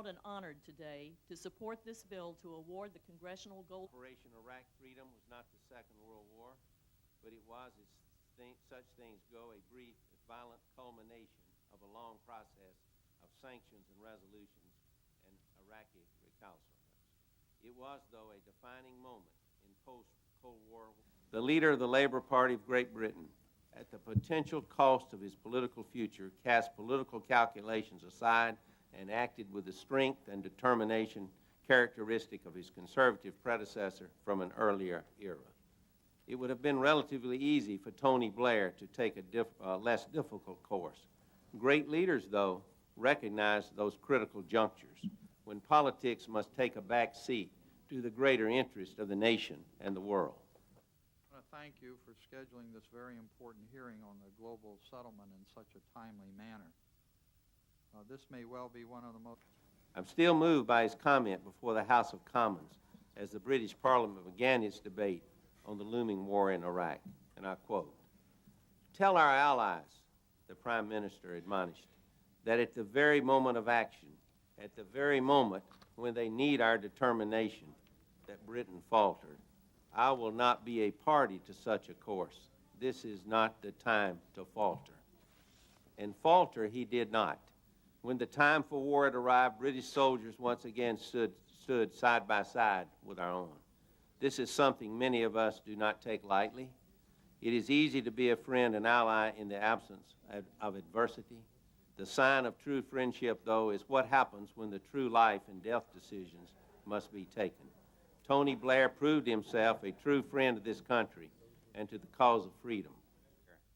and honored today to support this bill to award the Congressional Gold. Operation Iraq Freedom was not the Second World War, but it was, as such things go, a brief, if violent culmination of a long process of sanctions and resolutions and Iraqi recalcitrance. It was, though, a defining moment in post-Cold War. The leader of the Labor Party of Great Britain, at the potential cost of his political future, cast political calculations aside and acted with the strength and determination characteristic of his conservative predecessor from an earlier era. It would have been relatively easy for Tony Blair to take a less difficult course. Great leaders, though, recognize those critical junctures when politics must take a back seat to the greater interest of the nation and the world. I want to thank you for scheduling this very important hearing on the global settlement in such a timely manner. This may well be one of the most... I'm still moved by his comment before the House of Commons as the British Parliament began its debate on the looming war in Iraq, and I quote, "Tell our allies," the Prime Minister admonished, "that at the very moment of action, at the very moment when they need our determination, that Britain faltered. I will not be a party to such a course. This is not the time to falter." And falter he did not. When the time for war had arrived, British soldiers once again stood side by side with our own. This is something many of us do not take lightly. It is easy to be a friend and ally in the absence of adversity. The sign of true friendship, though, is what happens when the true life and death decisions must be taken. Tony Blair proved himself a true friend of this country and to the cause of freedom.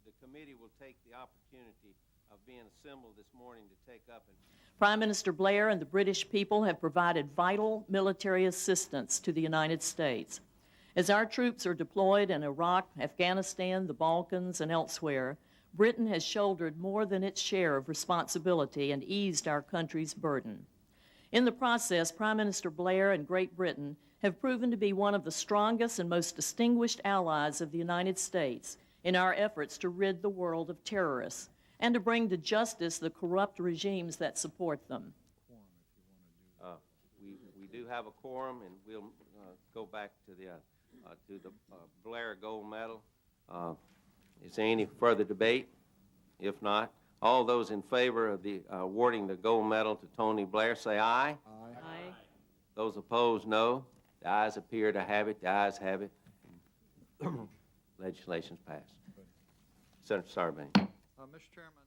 The committee will take the opportunity of being assembled this morning to take up and... Prime Minister Blair and the British people have provided vital military assistance to the United States. As our troops are deployed in Iraq, Afghanistan, the Balkans, and elsewhere, Britain has shouldered more than its share of responsibility and eased our country's burden. In the process, Prime Minister Blair and Great Britain have proven to be one of the strongest and most distinguished allies of the United States in our efforts to rid the world of terrorists and to bring to justice the corrupt regimes that support them. We do have a quorum, and we'll go back to the Blair Gold Medal. Is there any further debate? If not, all those in favor of the awarding the gold medal to Tony Blair, say aye. Aye. Aye. Those opposed, no. The ayes appear to have it. The ayes have it. Legislation's passed. Senator Sarbanes. Mr. Chairman,